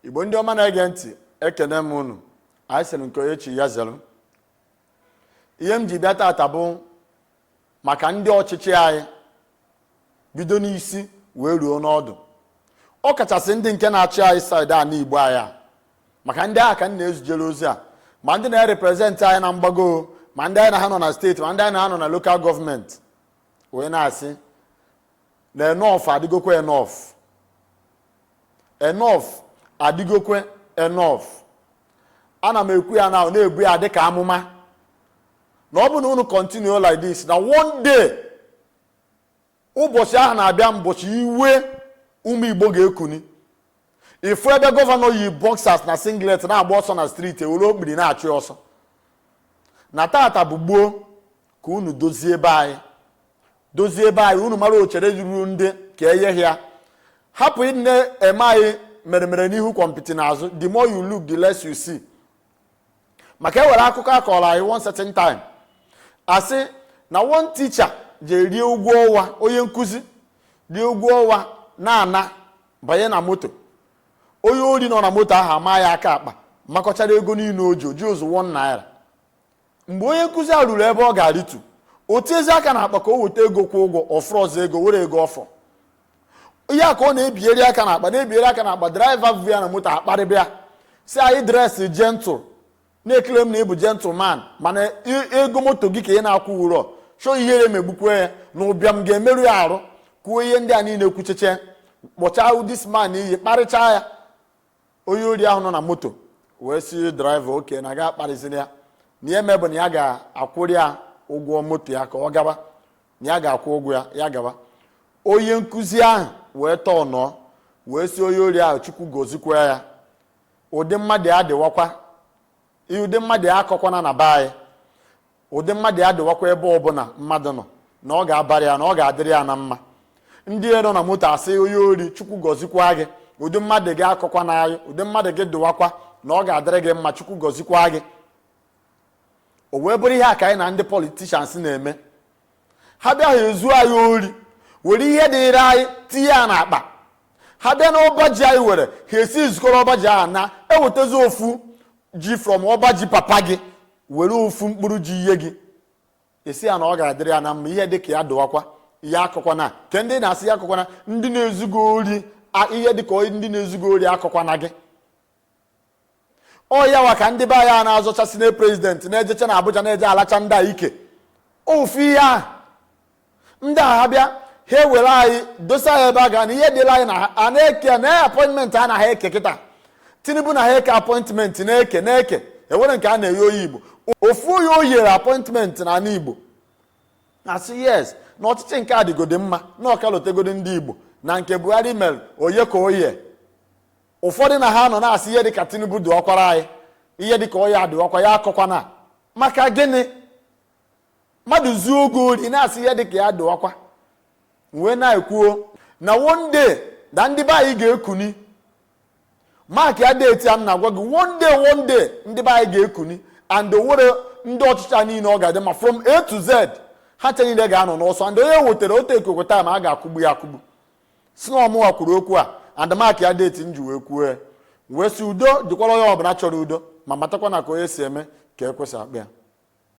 Igbo ndị ọma na-ege ntị, ekene m unu. Anyị sịrị nke onye chi ya zelu. Ihe m ji bịa taata bụ maka ndị ọchịchị anyị bido n'isi wee ruo n'ọdụ. Ọ kachasị ndị nke na-achị anyị saịdị a n'Igbo anyị maka ndị agha ka m na-ezujere ozi a, ma ndị na-represent anyị na mgbago, ma ndị anyị na ha nọ na steeti, ma ndị anyị na ha nọ na lokal gọọmenti, wee na-asị na enough adịgokwe enough. Enough adịgokwe enough. Ana m ekwu ya na-ebu ya dịka amụma na ọ bụ na unu continue like this, na one day ụbọchị ahụ na-abịa, ụbọchị iwe ụmụ Igbo ga-ekuni. Ifu ebe gọvanọ yi boxers na singlet na-agba ọsọ na street ewere okpiri na-achụ ọsọ. Na tata bụ gboo ka unu dozie ebe anyị. Dozie ebe anyị, unu mara ochere ruru ndị ka enyeghị ya. Hapụ ịdị eme anyị mere n'ihu kọmpiti n'azụ. The more you look, the less you see. Maka ewere akụkọ akọrọ anyị one certain time. Asị na one teacher je rie ụgwọ ọnwa, onye nkụzi rie ụgwọ ọnwa na-ana banye na moto. Onye ori nọ na moto ahụ ama ya aka akpa makọchara ego niile o ji ụzọ 1 naira. Mgbe onye nkụzi a ruru ebe ọ ga-arịtu, o tiezi aka na akpa ka o weta ego kwụ ụgwọ, ọfụrụ ọzọ ego, were ego ọfọ. Ihe ka ọ na-ebieri aka na akpa, na-ebieri aka na akpa, driver vu ya na moto akparịbịa si anyị dress gentle, na-ekele m na ịbụ gentleman, mana ego moto gị ka ị na-akwụ uro chọọ ihe emegbukwe ya na ụbịam ga-emerụ ya arụ, kwuo ihe ndị a niile kwucheche, kpọchaa this man iyi, kparịchaa ya. Onye ori ahụ nọ na moto wee si driver oke na ga akparịsịrị ya na ihe mebụ na ya ga-akwụrụ ya ụgwọ moto ya ka ọ gaba, na ya ga-akwụ ụgwọ ya gaba. Onye nkụzi ahụ wee tọọ nọọ wee si onye ori ahụ Chukwu gozikwa ya. Ụdị mmadụ ya dịwakwa, ụdị mmadụ ya akọkwana na be anyị, ụdị mmadụ ya dịwakwa ebe ọbụla mmadụ nọ, na ọ ga-abara ya, na ọ ga-adịrị ya na mma. Ndị nọ na moto asị onye ori Chukwu gozikwa gị, ụdị mmadụ gị akọkwa na anyị, ụdị mmadụ gị dịwakwa, na ọ ga-adịrị gị mma, Chukwu gozikwa gị. O wee bụrụ ihe a ka anyị na ndị politicians na-eme. Ha bịa ha ezu anyị ori, were ihe dịrị anyị tinye ya n'akpa. Ha bịa na ọba ji anyị were, ha esi zukọrọ ọba ji ahụ na ewetezi ofu ji from ọba ji papa gị, were ofu mkpụrụ ji ihe gị, esi ya na ọ ga-adịrị ya na mma, ihe dị ka ya dịwakwa, ihe akọkwana. Ke ndị na-asị ya akọkwana, ndị na-ezugo ori, ihe dị ka ndị na-ezugo ori akọkwana gị. Ọ ya wa ka ndị be anyị na-azọchasị na prezident na-ejecha na Abuja na-eje alacha ndị a ike. Ofu ihe ahụ ndị agha bịa ha ewere anyị dosa ya ebe a ga na ihe dịla anyị na a na-eke na appointment a na ha eke kịta. Tinubu na ha eke appointment na-eke ewere nke a na-eyi oyi Igbo. Ofu onye o yere appointment na ala Igbo na-asị yes na ọchịchị nke adịgode mma, na ọkalotegode ndị Igbo, na nke Buhari mere oye ka oye. Ụfọdụ na ha nọ na-asị ihe dịka Tinubu dị ọkwara anyị, ihe dịka oye adị ọkwa ya akọkwana. Maka gịnị? Mmadụ zuo oge ori na-asị ihe dịka ya dị ọkwa. Wee na-ekwuo na one day na ndị be anyị ga-ekuni. Mark ya deeti a m na-agwa gị, one day ndị be anyị ga-ekuni, and o were ndị ọchịchị niile ọ ga-adị ma from A to Z ha niile ga-anọ n'ọsọ, and onye wetere otu ekwekweta ma a ga-akụgbu ya akụgbu. Si na ọmụwa kwuru okwu a, and Mark ya deeti nji wee kwuo wee si udo dịkwara onye ọbụla chọrọ udo, ma matakwa na ka onye si eme ka ekwesị akpa ya.